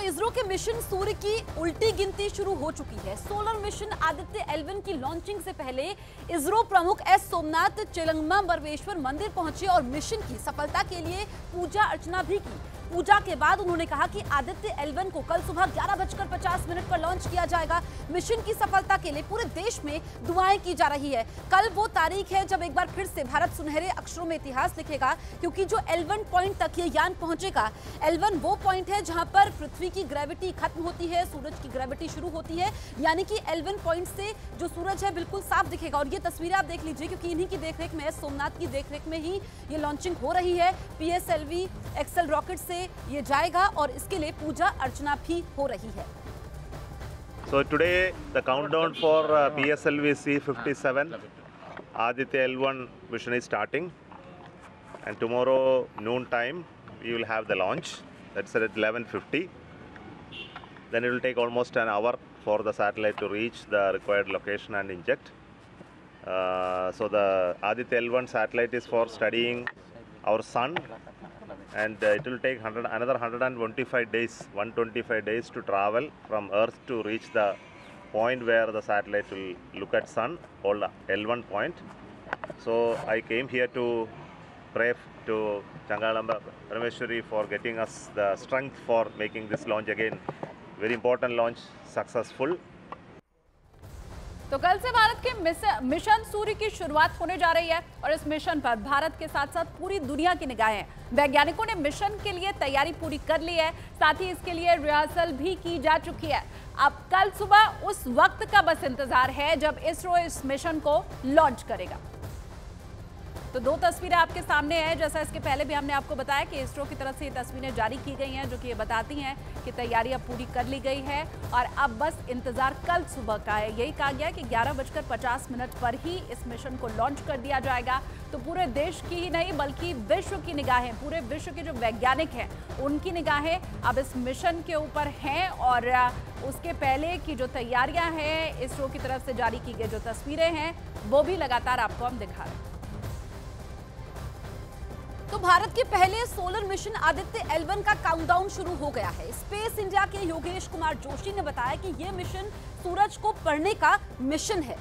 इसरो के मिशन सूर्य की उल्टी गिनती शुरू हो चुकी है। सोलर मिशन आदित्य L1 की लॉन्चिंग से पहले इसरो प्रमुख एस सोमनाथ चिलंगमा बरवेश्वर मंदिर पहुंचे और मिशन की सफलता के लिए पूजा अर्चना भी की। पूजा के बाद उन्होंने कहा कि आदित्य L1 को कल सुबह 11:50 पर लॉन्च किया जाएगा। मिशन की सफलता के लिए पूरे देश में दुआएं की जा रही है। कल वो तारीख है जब एक बार फिर से भारत सुनहरे अक्षरों में इतिहास लिखेगा, क्योंकि जो L1 पॉइंट तक ये यान पहुंचेगा, L1 वो पॉइंट है जहां पर पृथ्वी की ग्रेविटी खत्म होती है, सूरज की ग्रेविटी शुरू होती है। यानी कि L1 पॉइंट से जो सूरज है बिल्कुल साफ दिखेगा। और ये तस्वीरें आप देख लीजिए, क्योंकि इन्हीं की देखरेख में, सोमनाथ की देखरेख में ही ये लॉन्चिंग हो रही है। PSLV एक्सेल रॉकेट से ये जाएगा और इसके लिए पूजा अर्चना भी हो रही है। So today the countdown for PSLV C57 Aditya L1 mission is starting, and tomorrow noon time we will have the launch. That's at 11:50. Then it will take almost an hour for the satellite to reach the required location and inject. So the Aditya L1 satellite is for studying our sun, and it will take another 125 days to travel from Earth to reach the point where the satellite will look at sun, called L1 point. So I came here to pray to Changalamba Parameshwari for getting us the strength for making this launch again, very important launch, successful. तो कल से भारत के mission सूर्य की शुरुआत होने जा रही है और इस मिशन पर भारत के साथ साथ पूरी दुनिया की निगाहें हैं। वैज्ञानिकों ने मिशन के लिए तैयारी पूरी कर ली है, साथ ही इसके लिए रिहर्सल भी की जा चुकी है। अब कल सुबह उस वक्त का बस इंतजार है जब इसरो इस मिशन को लॉन्च करेगा। तो दो तस्वीरें आपके सामने हैं। जैसा इसके पहले भी हमने आपको बताया कि इसरो की तरफ से ये तस्वीरें जारी की गई हैं, जो कि ये बताती हैं कि तैयारी अब पूरी कर ली गई है और अब बस इंतजार कल सुबह का है। यही कहा गया कि 11:50 पर ही इस मिशन को लॉन्च कर दिया जाएगा। तो पूरे देश की ही नहीं बल्कि विश्व की निगाहें, पूरे विश्व के जो वैज्ञानिक हैं उनकी निगाहें अब इस मिशन के ऊपर हैं। और उसके पहले की जो तैयारियां हैं, इसरो की तरफ से जारी की गई जो तस्वीरें हैं, वो भी लगातार आपको हम दिखा रहे हैं। तो भारत के पहले सोलर मिशन आदित्य L1 का काउंटडाउन शुरू हो गया है। स्पेस इंडिया के योगेश कुमार जोशी ने बताया कि यह मिशन सूरज को पढ़ने का मिशन है।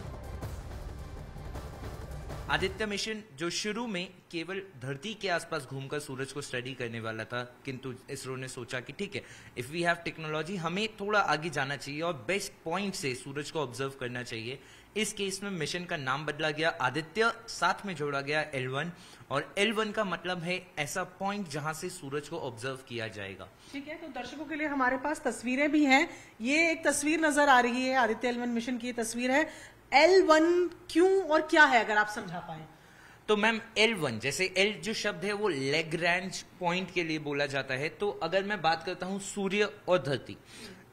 आदित्य मिशन जो शुरू में केवल धरती के आसपास घूमकर सूरज को स्टडी करने वाला था, किंतु इसरो ने सोचा कि ठीक है, इफ वी हैव टेक्नोलॉजी, हमें थोड़ा आगे जाना चाहिए और बेस्ट पॉइंट से सूरज को ऑब्जर्व करना चाहिए। इस केस में मिशन का नाम बदला गया, आदित्य साथ में जोड़ा गया L1, और L1 का मतलब है ऐसा पॉइंट जहां से सूरज को ऑब्जर्व किया जाएगा। ठीक है, तो दर्शकों के लिए हमारे पास तस्वीरें भी हैं। ये एक तस्वीर नजर आ रही है, आदित्य L1 मिशन की तस्वीर है। L1 क्यों और क्या है, अगर आप समझा पाए तो मैम, L1 जैसे L जो शब्द है वो लैग्रैंज पॉइंट के लिए बोला जाता है। तो अगर मैं बात करता हूं सूर्य और धरती,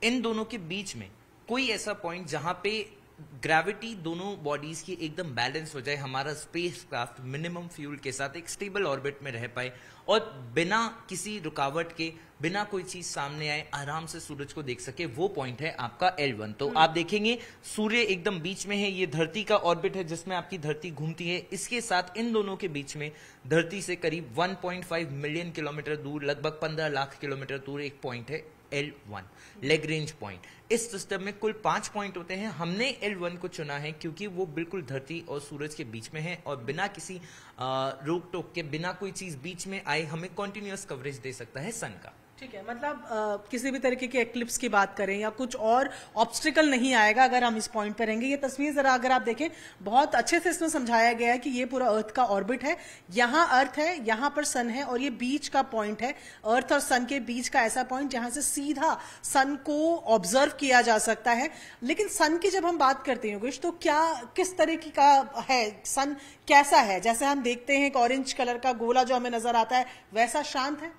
इन दोनों के बीच में कोई ऐसा पॉइंट जहां पे ग्रेविटी दोनों बॉडीज की एकदम बैलेंस हो जाए, हमारा स्पेसक्राफ्ट मिनिमम फ्यूल के साथ एक स्टेबल ऑर्बिट में रह पाए और बिना किसी रुकावट के, बिना कोई चीज सामने आए, आराम से सूरज को देख सके, वो पॉइंट है आपका L1। तो आप देखेंगे सूर्य एकदम बीच में है, ये धरती का ऑर्बिट है जिसमें आपकी धरती घूमती है। इसके साथ इन दोनों के बीच में धरती से करीब 1.5 मिलियन किलोमीटर दूर, लगभग 15 लाख किलोमीटर दूर एक पॉइंट है L1, लैग्रेंज पॉइंट। इस सिस्टम में कुल 5 पॉइंट होते हैं। हमने L1 को चुना है क्योंकि वो बिल्कुल धरती और सूरज के बीच में है और बिना किसी रोक टोक के, बिना कोई चीज बीच में आए, हमें कॉन्टिन्यूअस कवरेज दे सकता है सन का। ठीक है, मतलब किसी भी तरीके के एक्लिप्स की बात करें या कुछ और ऑब्स्टिकल नहीं आएगा अगर हम इस पॉइंट पर रहेंगे। ये तस्वीर जरा अगर आप देखें, बहुत अच्छे से इसमें समझाया गया है कि ये पूरा अर्थ का ऑर्बिट है। यहाँ अर्थ है, यहाँ पर सन है और ये बीच का पॉइंट है, अर्थ और सन के बीच का ऐसा पॉइंट जहां से सीधा सन को ऑब्जर्व किया जा सकता है। लेकिन सन की जब हम बात करते हैं योगेश, तो क्या किस तरीके का है सन, कैसा है? जैसे हम देखते हैं एक ऑरेंज कलर का गोला जो हमें नजर आता है, वैसा शांत है?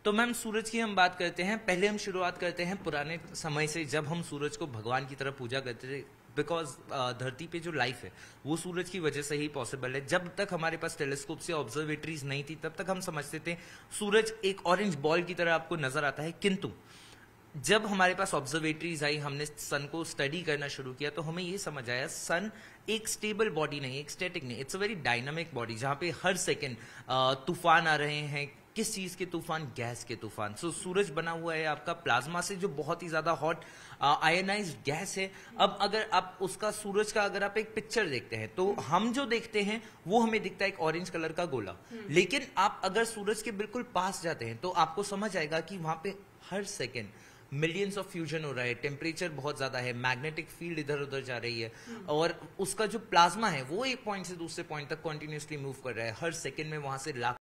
तो मैम, सूरज की हम बात करते हैं, पहले हम शुरुआत करते हैं पुराने समय से, जब हम सूरज को भगवान की तरह पूजा करते थे। बिकॉज धरती पे जो लाइफ है वो सूरज की वजह से ही पॉसिबल है। जब तक हमारे पास टेलीस्कोप से ऑब्जर्वेटरीज नहीं थी, तब तक हम समझते थे सूरज एक ऑरेंज बॉल की तरह आपको नजर आता है। किंतु जब हमारे पास ऑब्जर्वेटरीज आई, हमने सन को स्टडी करना शुरू किया, तो हमें ये समझ आया सन एक स्टेबल बॉडी नहीं, एक स्टैटिक नहीं, it's a very dynamic body, जहां पे हर सेकेंड तूफान आ रहे हैं, किस चीज के तूफान? गैस के तूफान। सो सूरज बना हुआ है आपका प्लाज्मा से, जो बहुत ही ज्यादा हॉट आयनाइज्ड गैस है। अब अगर आप उसका सूरज का अगर आप एक पिक्चर देखते हैं तो हम जो देखते हैं वो हमें दिखता है एक ऑरेंज कलर का गोला, लेकिन आप अगर सूरज के बिल्कुल पास जाते हैं तो आपको समझ आएगा कि वहां पे हर सेकेंड मिलियंस ऑफ फ्यूजन हो रहा है, टेम्परेचर बहुत ज्यादा है, मैग्नेटिक फील्ड इधर उधर जा रही है, और उसका जो प्लाज्मा है वो एक पॉइंट से दूसरे पॉइंट तक कंटिन्यूअसली मूव कर रहा है। हर सेकंड में वहां से लाख